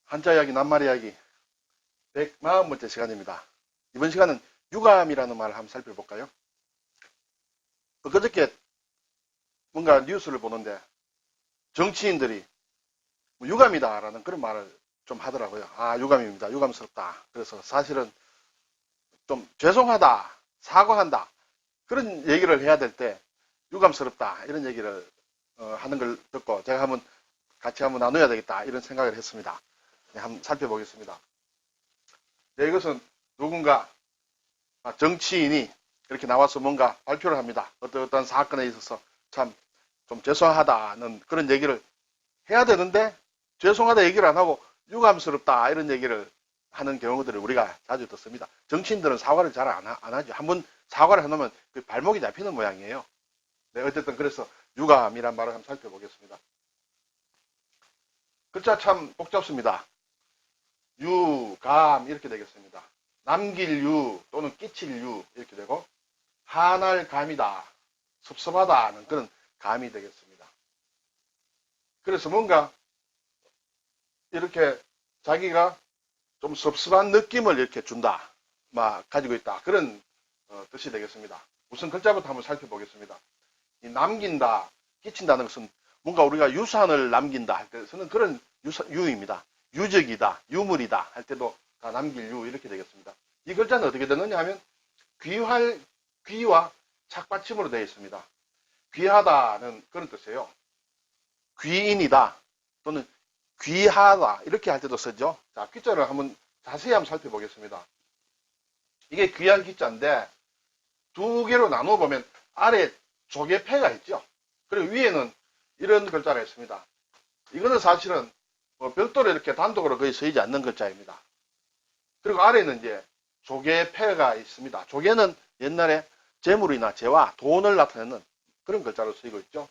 한자 이야기, 낱말 이야기 140번째 시간입니다. 이번 시간은 유감이라는 말을 한번 살펴볼까요? 그저께 뭔가 뉴스를 보는데 정치인들이 유감이다라는 그런 말을 좀 하더라고요. 아, 유감입니다. 유감스럽다. 그래서 사실은 좀 죄송하다, 사과한다 그런 얘기를 해야 될 때 유감스럽다 이런 얘기를 하는 걸 듣고 제가 같이 한번 나눠야 되겠다 이런 생각을 했습니다. 네, 한번 살펴보겠습니다. 네, 이것은 누군가 정치인이 이렇게 나와서 뭔가 발표를 합니다. 어떤 사건에 있어서 참 좀 죄송하다는 그런 얘기를 해야 되는데 죄송하다 얘기를 안 하고 유감스럽다 이런 얘기를 하는 경우들을 우리가 자주 듣습니다. 정치인들은 사과를 잘 안 하죠. 한번 사과를 해놓으면 그 발목이 잡히는 모양이에요. 네, 어쨌든 그래서 유감이란 말을 한번 살펴보겠습니다. 글자 참 복잡습니다. 유감 이렇게 되겠습니다. 남길 유 또는 끼칠 유 이렇게 되고 한할 감이다, 섭섭하다는 그런 감이 되겠습니다. 그래서 뭔가 이렇게 자기가 좀 섭섭한 느낌을 이렇게 준다, 가지고 있다 그런 뜻이 되겠습니다. 우선 글자부터 한번 살펴보겠습니다. 이 남긴다, 끼친다는 것은 뭔가 우리가 유산을 남긴다 할 때는 그런 유입니다. 유적이다, 유물이다 할 때도 다 남길 유 이렇게 되겠습니다. 이 글자는 어떻게 되느냐 하면 귀와 착받침으로 되어 있습니다. 귀하다는 그런 뜻이에요. 귀인이다 또는 귀하다 이렇게 할 때도 쓰죠. 자, 귀자를 자세히 한번 살펴보겠습니다. 이게 귀한 귀자인데 두 개로 나누어 보면 아래 조개패가 있죠. 그리고 위에는 이런 글자가 있습니다. 이거는 사실은 별도로 이렇게 단독으로 거의 쓰이지 않는 글자입니다. 그리고 아래는 이제 조개패가 있습니다. 조개는 옛날에 재물이나 재화, 돈을 나타내는 그런 글자로 쓰이고 있죠.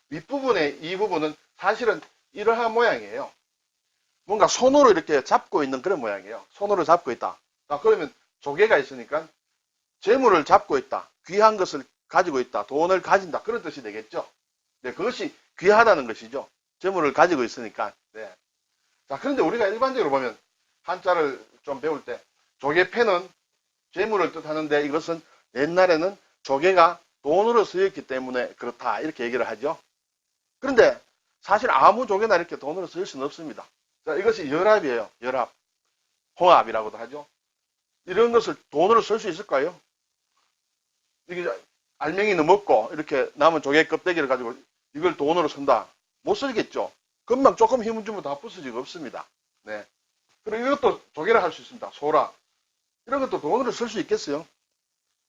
윗부분의 이 부분은 사실은 이러한 모양이에요. 뭔가 손으로 이렇게 잡고 있는 그런 모양이에요. 손으로 잡고 있다. 자, 그러면 조개가 있으니까 재물을 잡고 있다. 귀한 것을 가지고 있다. 돈을 가진다. 그런 뜻이 되겠죠. 네, 그것이 귀하다는 것이죠. 재물을 가지고 있으니까. 네. 자, 그런데 우리가 일반적으로 보면 한자를 좀 배울 때 조개패는 재물을 뜻하는데 이것은 옛날에는 조개가 돈으로 쓰였기 때문에 그렇다 이렇게 얘기를 하죠. 그런데 사실 아무 조개나 이렇게 돈으로 쓰일 수는 없습니다. 자, 이것이 열합이에요. 열합. 홍합이라고도 하죠. 이런 것을 돈으로 쓸 수 있을까요? 이게 알맹이는 먹고 이렇게 남은 조개 껍데기를 가지고 이걸 돈으로 쓴다. 못 쓰겠죠. 금방 조금 힘을 주면 다 부서지고 없습니다. 네. 그리고 이것도 조개를 할 수 있습니다. 소라. 이런 것도 돈으로 쓸 수 있겠어요?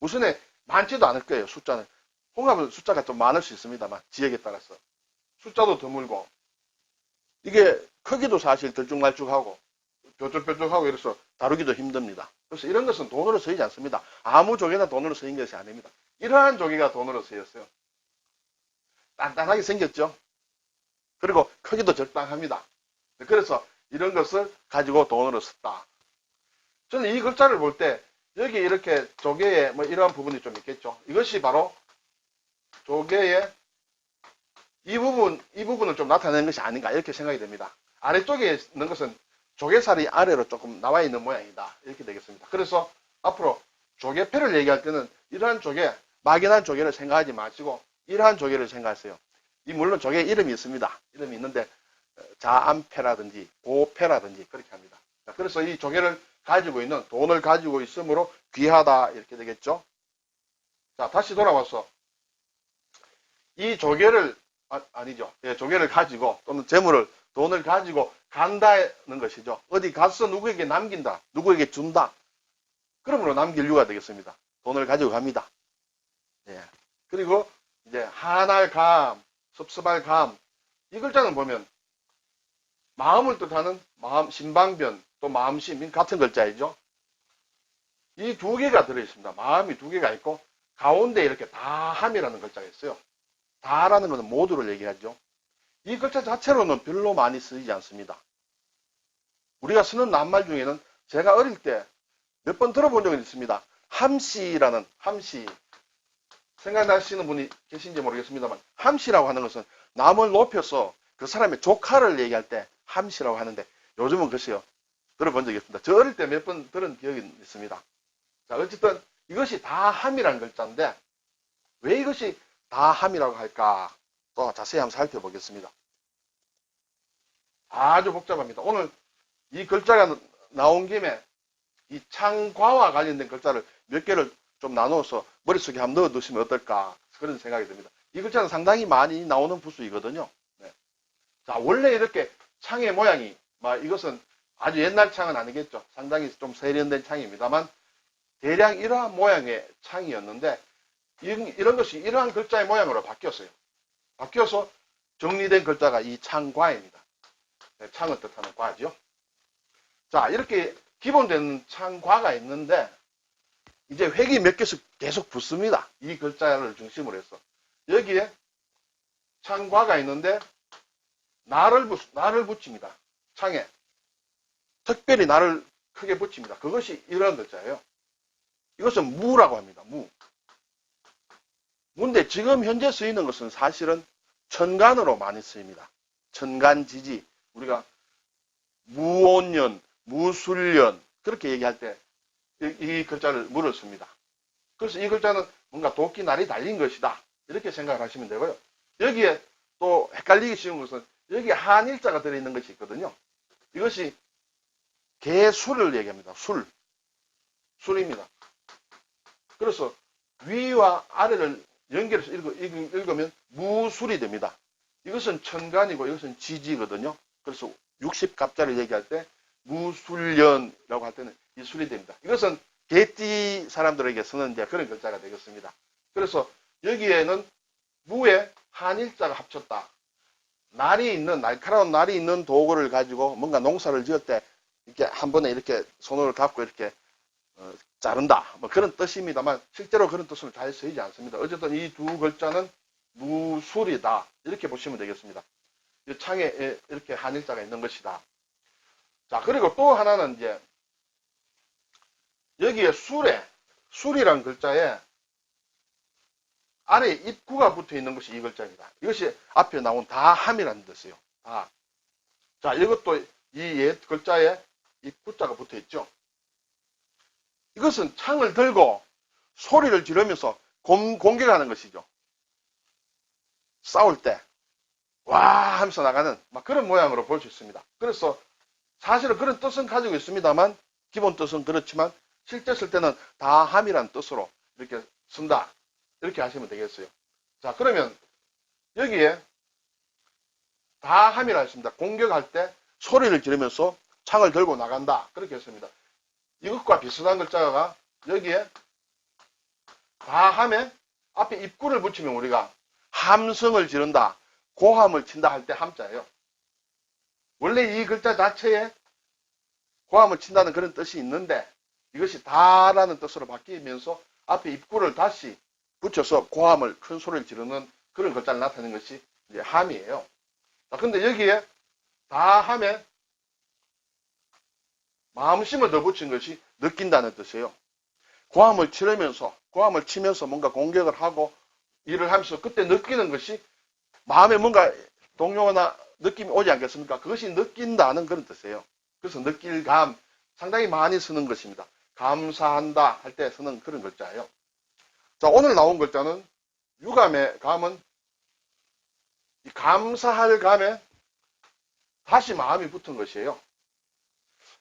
무슨에 많지도 않을 거예요. 숫자는. 홍합은 숫자가 좀 많을 수 있습니다만 지역에 따라서. 숫자도 드물고 이게 크기도 사실 들쭉날쭉하고 뾰족뾰족하고 이래서 다루기도 힘듭니다. 그래서 이런 것은 돈으로 쓰이지 않습니다. 아무 조개나 돈으로 쓰인 것이 아닙니다. 이러한 조개가 돈으로 쓰였어요. 단단하게 생겼죠. 그리고 크기도 적당합니다. 그래서 이런 것을 가지고 돈으로 썼다. 저는 이 글자를 볼 때 여기 이렇게 조개에 이러한 부분이 좀 있겠죠. 이것이 바로 조개의 이 부분을 좀 나타내는 것이 아닌가 이렇게 생각이 됩니다. 아래쪽에 있는 것은 조개살이 아래로 조금 나와 있는 모양이다 이렇게 되겠습니다. 그래서 앞으로 조개패를 얘기할 때는 이러한 조개, 막연한 조개를 생각하지 마시고 이러한 조개를 생각하세요. 물론 조개 이름이 있습니다. 이름이 있는데 자안패라든지 고패라든지 그렇게 합니다. 그래서 이 조개를 가지고 있는 돈을 가지고 있으므로 귀하다 이렇게 되겠죠. 자, 다시 돌아와서 이 조개를 조개를 가지고 또는 재물을 돈을 가지고 간다는 것이죠. 어디 가서 누구에게 남긴다, 누구에게 준다. 그러므로 남길 유가 되겠습니다. 돈을 가지고 갑니다. 예. 그리고 이제 한할 감, 섭섭할 감. 이 글자는 보면 마음을 뜻하는 마음, 신방변, 또 마음심 같은 글자이죠. 이 두 개가 들어있습니다. 마음이 두 개가 있고 가운데 이렇게 다함이라는 글자가 있어요. 다라는 것은 모두를 얘기하죠. 이 글자 자체로는 별로 많이 쓰이지 않습니다. 우리가 쓰는 낱말 중에는 제가 어릴 때 몇 번 들어본 적은 있습니다. 함씨라는 함씨. 생각나시는 분이 계신지 모르겠습니다만 함씨라고 하는 것은 남을 높여서 그 사람의 조카를 얘기할 때 함씨라고 하는데 요즘은 글쎄요. 들어본 적이 없습니다. 저 어릴 때 몇 번 들은 기억이 있습니다. 자, 어쨌든 이것이 다함이라는 글자인데 왜 이것이 다함이라고 할까? 또 자세히 한번 살펴보겠습니다. 아주 복잡합니다. 오늘 이 글자가 나온 김에 이 창과와 관련된 글자를 몇 개를 좀 나누어서 머릿속에 한번 넣어두시면 어떨까 그런 생각이 듭니다. 이 글자는 상당히 많이 나오는 부수이거든요. 네. 자, 원래 이렇게 창의 모양이 이것은 아주 옛날 창은 아니겠죠. 상당히 좀 세련된 창입니다만 대략 이러한 모양의 창이었는데 이런 것이 이러한 글자의 모양으로 바뀌었어요. 바뀌어서 정리된 글자가 이 창과입니다. 네, 창을 뜻하는 과죠. 자, 이렇게 기본되는 창과가 있는데 이제 획이 몇 개씩 계속 붙습니다. 이 글자를 중심으로 해서 여기에 창과가 있는데 나를 붙입니다. 창에 특별히 나를 크게 붙입니다. 그것이 이런 글자예요. 이것은 무라고 합니다. 무. 무인데 지금 현재 쓰이는 것은 사실은 천간으로 많이 쓰입니다. 천간지지. 우리가 무온년, 무술년 그렇게 얘기할 때 이 글자를 무를 씁니다. 그래서 이 글자는 뭔가 도끼 날이 달린 것이다. 이렇게 생각을 하시면 되고요. 여기에 또 헷갈리기 쉬운 것은 여기에 한일자가 들어있는 것이 있거든요. 이것이 개술을 얘기합니다. 술입니다. 그래서 위와 아래를 연결해서 읽으면 무술이 됩니다. 이것은 천간이고 이것은 지지거든요. 그래서 60갑자를 얘기할 때 무술년이라고 할 때는 이 술이 됩니다. 이것은 개띠 사람들에게 쓰는 이제 그런 글자가 되겠습니다. 그래서 여기에는 무에 한일자가 합쳤다. 날카로운 날이 있는 도구를 가지고 뭔가 농사를 지을 때 이렇게 한 번에 이렇게 손으로 잡고 이렇게 자른다. 뭐 그런 뜻입니다만 실제로 그런 뜻은 잘 쓰이지 않습니다. 어쨌든 이 두 글자는 무술이다. 이렇게 보시면 되겠습니다. 이 창에 이렇게 한일자가 있는 것이다. 자, 그리고 또 하나는 이제 여기에 술이란 글자에 아래에 입구가 붙어 있는 것이 이 글자입니다. 이것이 앞에 나온 다함이라는 뜻이에요. 다. 자, 이것도 이 옛 글자에 입구자가 붙어 있죠. 이것은 창을 들고 소리를 지르면서 공격하는 것이죠. 싸울 때 와 하면서 나가는 그런 모양으로 볼 수 있습니다. 그래서 사실은 그런 뜻은 가지고 있습니다만 기본 뜻은 그렇지만 실제 쓸 때는 다함이라는 뜻으로 이렇게 쓴다. 이렇게 하시면 되겠어요. 자, 그러면 여기에 다함이라 했습니다. 공격할 때 소리를 지르면서 창을 들고 나간다. 그렇게 했습니다. 이것과 비슷한 글자가 여기에 다함에 앞에 입구를 붙이면 우리가 함성을 지른다. 고함을 친다 할 때 함자예요. 원래 이 글자 자체에 고함을 친다는 그런 뜻이 있는데 이것이 다라는 뜻으로 바뀌면서 앞에 입구를 다시 붙여서 고함을 큰 소리를 지르는 그런 글자를 나타내는 것이 이제 함이에요. 근데 여기에 다함에 마음심을 더 붙인 것이 느낀다는 뜻이에요. 고함을 치면서 뭔가 공격을 하고 일을 하면서 그때 느끼는 것이 마음에 뭔가 동요나 느낌이 오지 않겠습니까? 그것이 느낀다는 그런 뜻이에요. 그래서 느낄감 상당히 많이 쓰는 것입니다. 감사한다 할 때 쓰는 그런 글자예요. 자, 오늘 나온 글자는 유감의 감은 이 감사할 감에 다시 마음이 붙은 것이에요.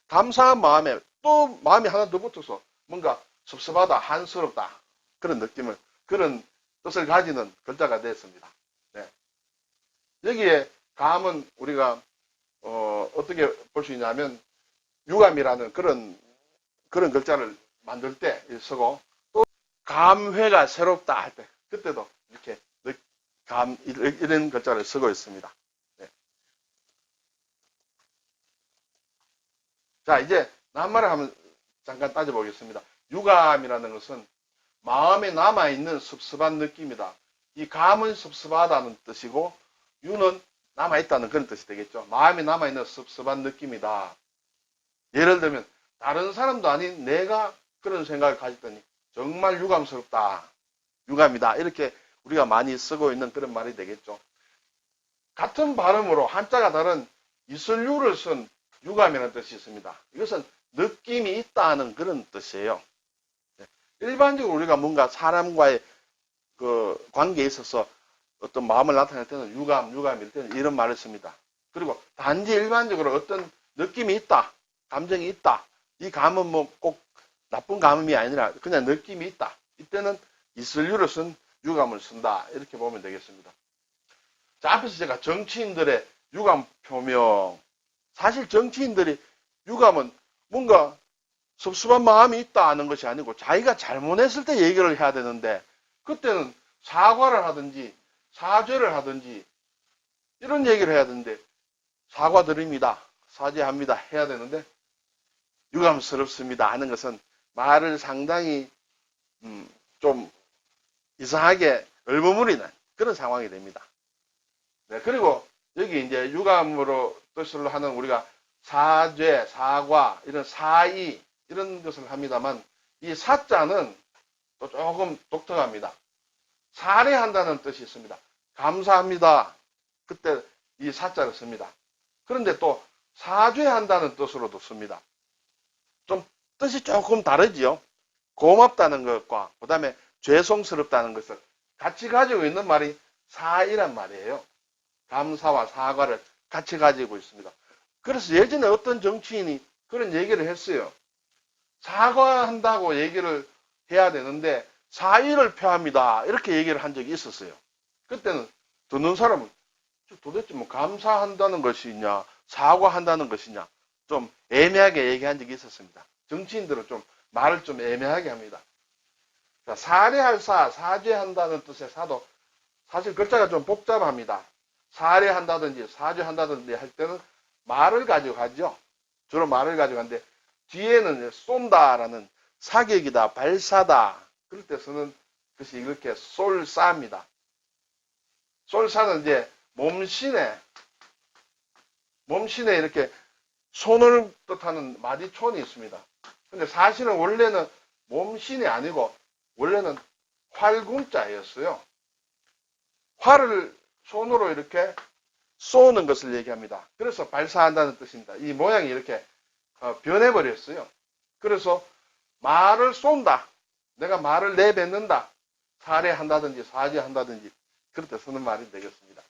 감사한 마음에 또 마음이 하나 더 붙어서 뭔가 섭섭하다, 한스럽다 그런 느낌을 그런 뜻을 가지는 글자가 됐습니다. 네. 여기에 감은 우리가 어떻게 볼 수 있냐면 유감이라는 그런 글자를 만들 때 쓰고 또 감회가 새롭다 할 때 그때도 이렇게 이런 글자를 쓰고 있습니다. 네. 자, 이제 낱말을 한번 잠깐 따져보겠습니다. 유감이라는 것은 마음에 남아있는 섭섭한 느낌이다. 이 감은 섭섭하다는 뜻이고 유는 남아있다는 그런 뜻이 되겠죠. 마음에 남아있는 섭섭한 느낌이다. 예를 들면 다른 사람도 아닌 내가 그런 생각을 가졌더니 정말 유감스럽다. 유감이다. 이렇게 우리가 많이 쓰고 있는 그런 말이 되겠죠. 같은 발음으로 한자가 다른 이슬유를 쓴 유감이라는 뜻이 있습니다. 이것은 느낌이 있다는 그런 뜻이에요. 일반적으로 우리가 뭔가 사람과의 그 관계에 있어서 어떤 마음을 나타낼 때는 유감일 때는 이런 말을 씁니다. 그리고 단지 일반적으로 어떤 느낌이 있다, 감정이 있다. 이 감은 뭐 꼭 나쁜 감이 아니라 그냥 느낌이 있다. 이때는 이슬유를 쓴 유감을 쓴다. 이렇게 보면 되겠습니다. 자, 앞에서 제가 정치인들의 유감 표명. 사실 정치인들이 유감은 뭔가 섭섭한 마음이 있다는 것이 아니고 자기가 잘못했을 때 얘기를 해야 되는데 그때는 사과를 하든지 사죄를 하든지 이런 얘기를 해야 되는데 사과드립니다. 사죄합니다. 해야 되는데 유감스럽습니다 하는 것은 말을 상당히 좀 이상하게 얼버무리는 그런 상황이 됩니다. 네, 그리고 여기 이제 유감으로 뜻으로 하는 우리가 사죄, 사과, 이런 사의 이런 것을 합니다만 이 사자는 또 조금 독특합니다. 살해한다는 뜻이 있습니다. 감사합니다. 그때 이 사자를 씁니다. 그런데 또 사죄한다는 뜻으로도 씁니다. 좀 뜻이 조금 다르지요. 고맙다는 것과 그 다음에 죄송스럽다는 것을 같이 가지고 있는 말이 사이란 말이에요. 감사와 사과를 같이 가지고 있습니다. 그래서 예전에 어떤 정치인이 그런 얘기를 했어요. 사과한다고 얘기를 해야 되는데 사의를 표합니다. 이렇게 얘기를 한 적이 있었어요. 그때는 듣는 사람은 도대체 뭐 감사한다는 것이냐 사과한다는 것이냐 좀 애매하게 얘기한 적이 있었습니다. 정치인들은 좀 말을 좀 애매하게 합니다. 자, 살해할 사, 사죄한다는 뜻의 사도 사실 글자가 좀 복잡합니다. 살해한다든지 사죄한다든지 할 때는 말을 가지고 가죠. 주로 말을 가지고 가는데 뒤에는 쏜다라는 사격이다, 발사다 그럴 때 쓰는 것이 이렇게 쏠사입니다. 쏠사는 이제 몸신에 이렇게 손을 뜻하는 마디촌이 있습니다. 근데 사실은 원래는 몸신이 아니고 원래는 활궁자였어요. 활을 손으로 이렇게 쏘는 것을 얘기합니다. 그래서 발사한다는 뜻입니다. 이 모양이 이렇게 변해버렸어요. 그래서 말을 쏜다. 내가 말을 내뱉는다. 살해한다든지 사죄한다든지 그럴 때 쓰는 말이 되겠습니다.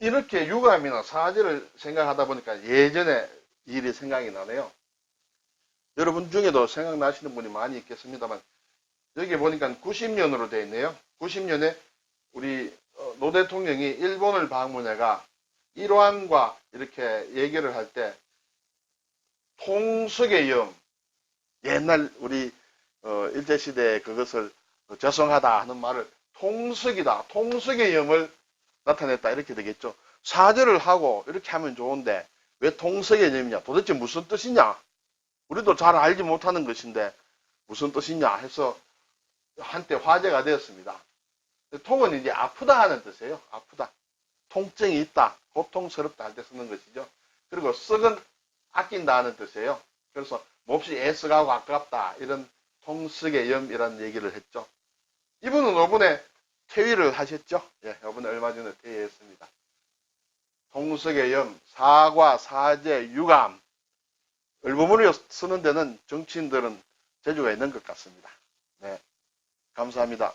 이렇게 유감이나 사죄를 생각하다 보니까 예전에 일이 생각이 나네요. 여러분 중에도 생각나시는 분이 많이 있겠습니다만 여기 보니까 90년으로 되어 있네요. 90년에 우리 노 대통령이 일본을 방문해가 일왕과 이렇게 얘기를 할 때 통석의 염, 옛날 우리 일제시대에 그것을 죄송하다 하는 말을 통석이다, 통석의 염을 나타냈다 이렇게 되겠죠. 사죄를 하고 이렇게 하면 좋은데 왜 통석의 염이냐, 도대체 무슨 뜻이냐, 우리도 잘 알지 못하는 것인데 무슨 뜻이냐 해서 한때 화제가 되었습니다. 통은 이제 아프다 하는 뜻이에요. 아프다. 통증이 있다. 고통스럽다 할 때 쓰는 것이죠. 그리고 썩은 아낀다 하는 뜻이에요. 그래서 몹시 애쓰가고 아깝다. 이런 통석의 염이라는 얘기를 했죠. 이분은 이번에 퇴위를 하셨죠. 예, 이번에 얼마 전에 퇴위했습니다. 통석의 염, 사과, 사죄, 유감. 얼버무려 쓰는 데는 정치인들은 재주가 있는 것 같습니다. 네. 감사합니다.